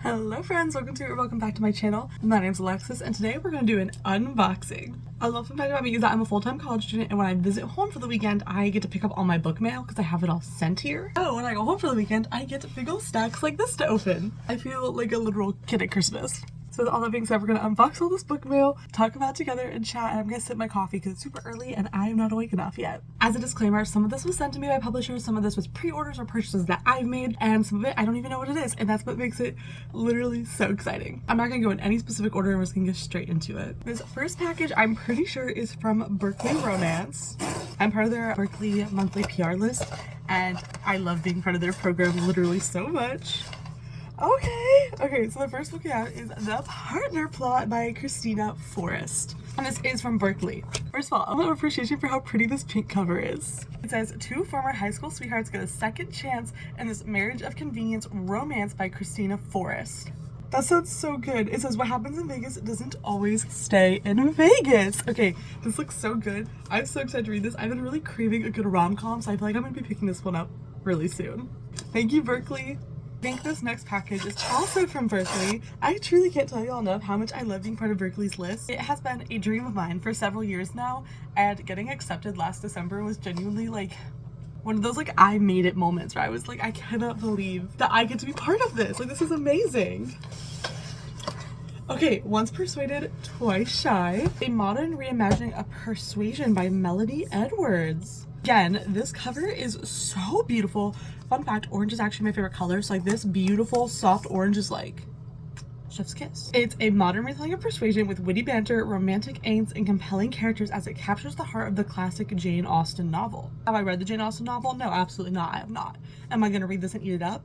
Hello friends, welcome back to my channel. My name's Alexis and today we're going to do an unboxing. A little fun fact about me is that I'm a full-time college student, and when I visit home for the weekend I get to pick up all my book mail because I have it all sent here. So when I go home for the weekend I get big old stacks like this to open. I feel like a literal kid at Christmas. So with all that being said, we're going to unbox all this book mail, talk about it together, and chat, and I'm going to sip my coffee because it's super early and I am not awake enough yet. As a disclaimer, some of this was sent to me by publishers, some of this was pre-orders or purchases that I've made, and some of it I don't even know what it is, and that's what makes it literally so exciting. I'm not going to go in any specific order, I'm just going to get straight into it. This first package I'm pretty sure is from Berkeley Romance. I'm part of their Berkeley monthly PR list, and I love being part of their program literally so much. Okay, so the first book we have is The Partner Plot by Christina Forrest. And this is from Berkeley. First of all, I want to appreciation for how pretty this pink cover is. It says, two former high school sweethearts get a second chance in this marriage of convenience romance by Christina Forrest. That sounds so good. It says, what happens in Vegas doesn't always stay in Vegas. Okay, this looks so good. I'm so excited to read this. I've been really craving a good rom-com, so I feel like I'm going to be picking this one up really soon. Thank you, Berkeley. I think this next package is also from Berkeley. I truly can't tell you all enough how much I love being part of Berkeley's list. It has been a dream of mine for several years now, and getting accepted last December was genuinely like one of those like I made it moments where I was like, I cannot believe that I get to be part of this. Like, this is amazing. Okay, Once Persuaded, Twice Shy. A modern reimagining of Persuasion by Melody Edwards. Again, this cover is so beautiful. Fun fact, orange is actually my favorite color, so like this beautiful soft orange is like chef's kiss. It's a modern retelling of Persuasion with witty banter, romantic angst, and compelling characters as it captures the heart of the classic Jane Austen novel. Have I read the Jane Austen novel? No, absolutely not. I have not. Am I gonna read this and eat it up?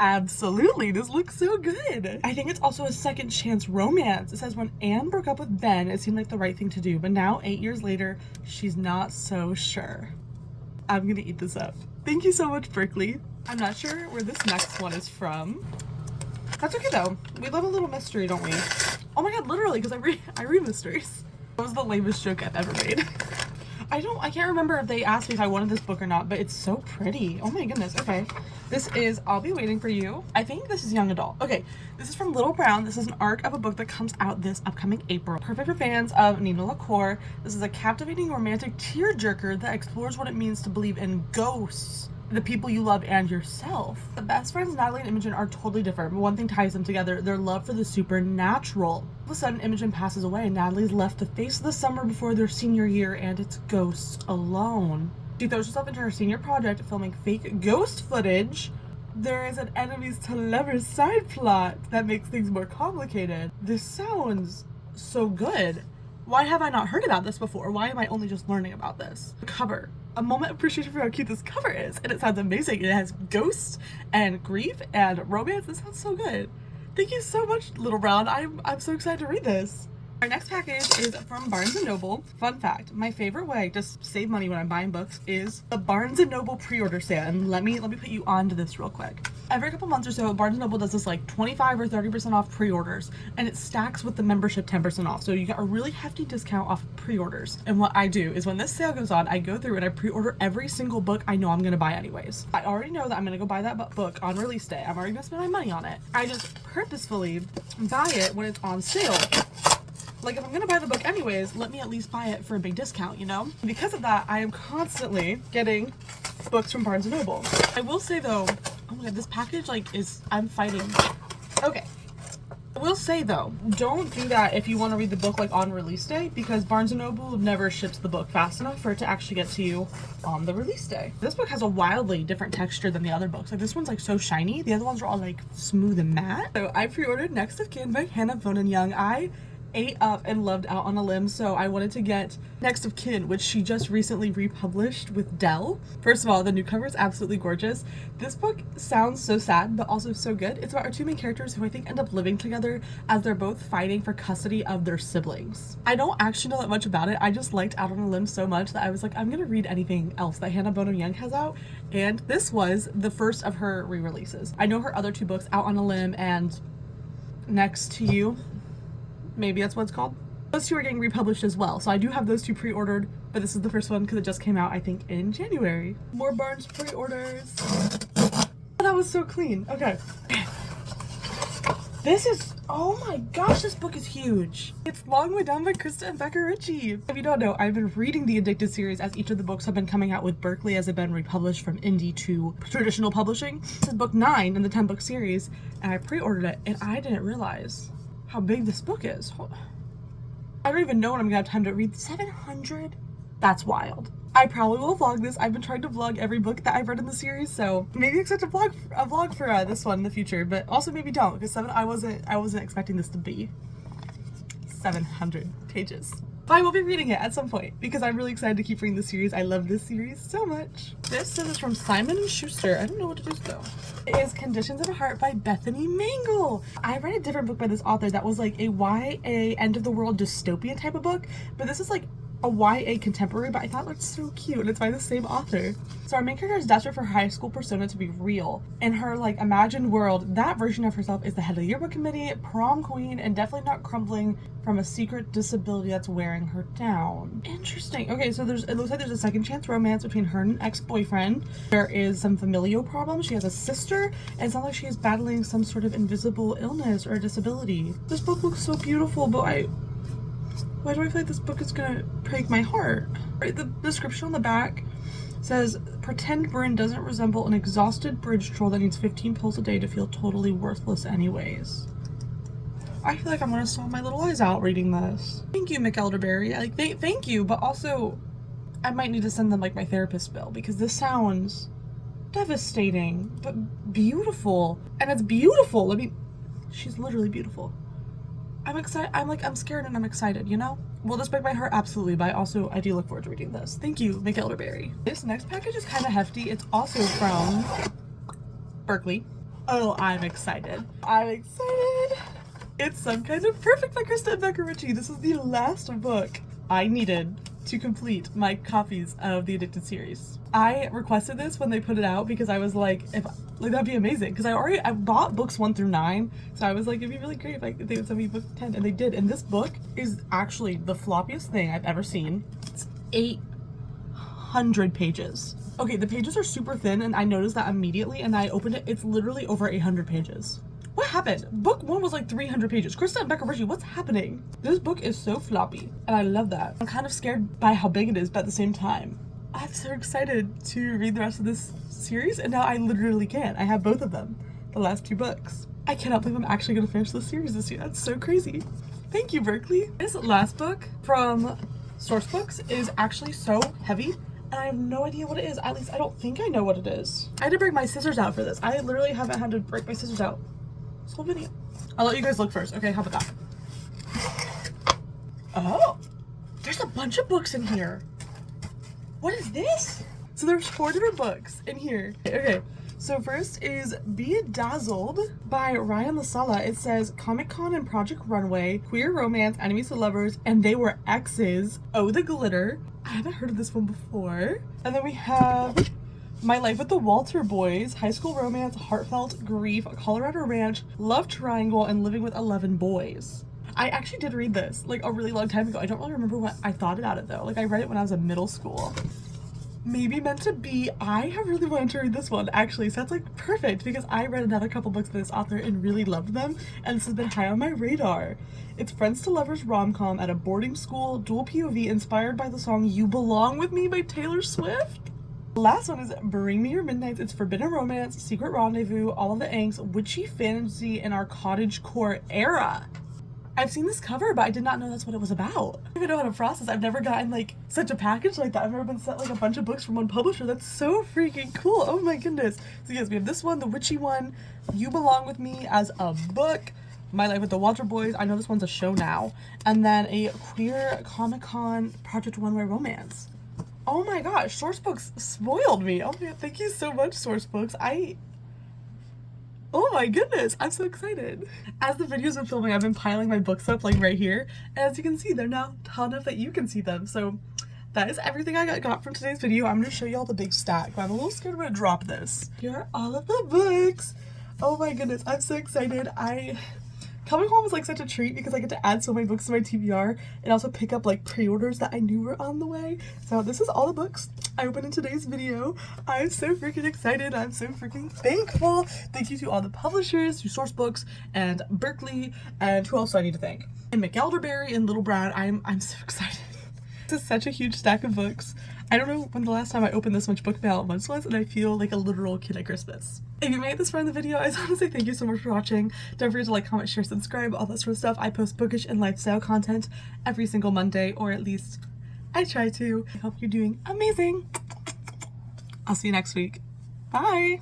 Absolutely, this looks so good. I think it's also a second chance romance. It says when Anne broke up with Ben, it seemed like the right thing to do, but now 8 years later, she's not so sure. I'm gonna eat this up. Thank you so much, Berkeley. I'm not sure where this next one is from. That's okay though. We love a little mystery, don't we? Oh my god, literally, because I read mysteries. That was the lamest joke I've ever made. I can't remember if they asked me if I wanted this book or not, but it's so pretty. Oh my goodness. Okay. This is I'll Be Waiting for You. I think this is young adult. Okay. This is from Little Brown. This is an arc of a book that comes out this upcoming April. Perfect for fans of Nina LaCour. This is a captivating romantic tearjerker that explores what it means to believe in ghosts, the people you love, and yourself. The best friends Natalie and Imogen are totally different, but one thing ties them together: their love for the supernatural. All of a sudden, Imogen passes away and Natalie's left to face the summer before their senior year, and it's ghosts alone. She throws herself into her senior project, filming fake ghost footage. There is an enemies to lovers side plot that makes things more complicated. This sounds so good. Why have I not heard about this before? Why am I only just learning about this? The cover. A moment of appreciation for how cute this cover is, and it sounds amazing. It has ghosts and grief and romance. This sounds so good. Thank you so much, Little Brown. I'm so excited to read this. Our next package is from Barnes & Noble. Fun fact, my favorite way to save money when I'm buying books is the Barnes & Noble pre-order sale. And let me put you on to this real quick. Every couple months or so, Barnes & Noble does this like 25 or 30% off pre-orders, and it stacks with the membership 10% off. So you get a really hefty discount off pre-orders. And what I do is when this sale goes on, I go through and I pre-order every single book I know I'm gonna buy anyways. I already know that I'm gonna go buy that book on release day. I'm already gonna spend my money on it. I just purposefully buy it when it's on sale. Like, if I'm gonna buy the book anyways, let me at least buy it for a big discount, you know? Because of that, I am constantly getting books from Barnes & Noble. I will say though, oh my god, this package I'm fighting. Okay. I will say though, don't do that if you want to read the book like on release day, because Barnes & Noble never ships the book fast enough for it to actually get to you on the release day. This book has a wildly different texture than the other books. Like, this one's like so shiny. The other ones are all like smooth and matte. So I pre-ordered Next of Kin by Hannah Bonin Young. I ate up and loved Out on a Limb, so I wanted to get Next of Kin, which she just recently republished with Dell. First of all, the new cover is absolutely gorgeous. This book sounds so sad, but also so good. It's about our two main characters who I think end up living together as they're both fighting for custody of their siblings. I don't actually know that much about it. I just liked Out on a Limb so much that I was like, I'm gonna read anything else that Hannah Bonin Young has out, and this was the first of her re-releases. I know her other two books, Out on a Limb and Next to You, maybe that's what it's called. Those two are getting republished as well, so I do have those two pre-ordered, but this is the first one because it just came out, I think, in January. More Barnes pre-orders. Oh, that was so clean. Okay. This is, oh my gosh, this book is huge. It's Long Way Down by Krista and Becca Ritchie. If you don't know, I've been reading the Addicted series as each of the books have been coming out with Berkeley as they've been republished from indie to traditional publishing. This is book 9 in the 10-book series, and I pre-ordered it, and I didn't realize how big this book is. I don't even know when I'm gonna have time to read. 700? That's wild. I probably will vlog this. I've been trying to vlog every book that I've read in the series, so maybe expect a vlog for this one in the future, but also maybe don't, because I wasn't expecting this to be 700 pages. But I will be reading it at some point because I'm really excited to keep reading the series. I love this series so much. This is from Simon & Schuster. I don't know what it is though. It is Conditions of a Heart by Bethany Mangle. I read a different book by this author that was like a YA end of the world dystopian type of book, but this is like a YA contemporary, but I thought it looked so cute, and it's by the same author. So our main character is desperate for her high school persona to be real. In her like imagined world, that version of herself is the head of the yearbook committee, prom queen, and definitely not crumbling from a secret disability that's wearing her down. Interesting. Okay, so it looks like there's a second chance romance between her and an ex-boyfriend. There is some familial problems. She has a sister, and it sounds like she is battling some sort of invisible illness or disability. This book looks so beautiful, but why do I feel like this book is gonna break my heart? Right, the description on the back says, pretend Bryn doesn't resemble an exhausted bridge troll that needs 15 pills a day to feel totally worthless anyways. I feel like I'm gonna saw my little eyes out reading this. Thank you, McElderberry. Like, thank you, but also I might need to send them like my therapist bill because this sounds devastating, but beautiful. And it's beautiful. I mean, she's literally beautiful. I'm excited. I'm scared and I'm excited, you know? Will this break my heart? Absolutely, but I do look forward to reading this. Thank you, McElderberry. This next package is kind of hefty. It's also from Berkeley. Oh, I'm excited. I'm excited. It's Some Kind of Perfect by Krista and Becca Ritchie. This is the last book I needed to complete my copies of the Addicted series. I requested this when they put it out because I was like, that'd be amazing, because I bought books 1 through 9, so I was like, it'd be really great if they would send me book 10, and they did. And this book is actually the floppiest thing I've ever seen. It's 800 pages. Okay, the pages are super thin, and I noticed that immediately, and I opened it. It's literally over 800 pages. What happened? Book 1 was like 300 pages. Krista and Becca Ritchie, what's happening? This book is so floppy, and I love that. I'm kind of scared by how big it is, but at the same time, I'm so excited to read the rest of this series, and now I literally can. I have both of them, the last 2 books. I cannot believe I'm actually going to finish this series this year. That's so crazy. Thank you, Berkeley. This last book from Source Books is actually so heavy, and I have no idea what it is. At least I don't think I know what it is. I had to break my scissors out for this. I literally haven't had to break my scissors out this whole video. I'll let you guys look first. Okay, how about that? Oh, there's a bunch of books in here. What is this? So there's 4 different books in here. Okay, so first is Bedazzled by Ryan Lasala. It says Comic-Con and Project Runway, queer romance, enemies to lovers, and they were exes. Oh, the glitter. I haven't heard of this one before. And then we have My Life with the Walter Boys, high school romance, heartfelt grief, Colorado Ranch, love triangle, and living with 11 boys. I actually did read this like a really long time ago. I don't really remember what I thought about it though. Like, I read it when I was in middle school. Maybe meant to be. I have really wanted to read this one actually, so that's like perfect because I read another couple books by this author and really loved them, and this has been high on my radar. It's friends to lovers rom-com at a boarding school, dual POV, inspired by the song You Belong With Me by Taylor Swift. The last one is Bring Me Your Midnights. It's forbidden romance, secret rendezvous, all of the angst, witchy fantasy in our cottagecore era. I've seen this cover, but I did not know that's what it was about. I don't even know how to process. I've never gotten like such a package like that. I've never been sent like a bunch of books from one publisher. That's so freaking cool. Oh my goodness. So yes, we have this one, the witchy one, You Belong With Me as a book, My Life with the Walter Boys. I know this one's a show now. And then a queer Comic-Con Project Runway romance. Oh my gosh, Source Books spoiled me. Oh my god, thank you so much, Source Books. Oh my goodness, I'm so excited. As the videos been filming, I've been piling my books up like right here. And as you can see, they're now tall enough that you can see them. So that is everything I got from today's video. I'm gonna show you all the big stack, but I'm a little scared I'm gonna drop this. Here are all of the books. Oh my goodness, I'm so excited. Comic-Con was like such a treat because I get to add so many books to my TBR and also pick up like pre-orders that I knew were on the way. So this is all the books I opened in today's video. I'm so freaking excited. I'm so freaking thankful. Thank you to all the publishers, to Source Books and Berkeley, and who else do I need to thank? And McElderberry and Little Brown. I'm so excited. This is such a huge stack of books. I don't know when the last time I opened this much book mail at once was, and I feel like a literal kid at Christmas. If you made this far in the video, I just want to say thank you so much for watching. Don't forget to like, comment, share, subscribe, all that sort of stuff. I post bookish and lifestyle content every single Monday, or at least I try to. I hope you're doing amazing. I'll see you next week. Bye!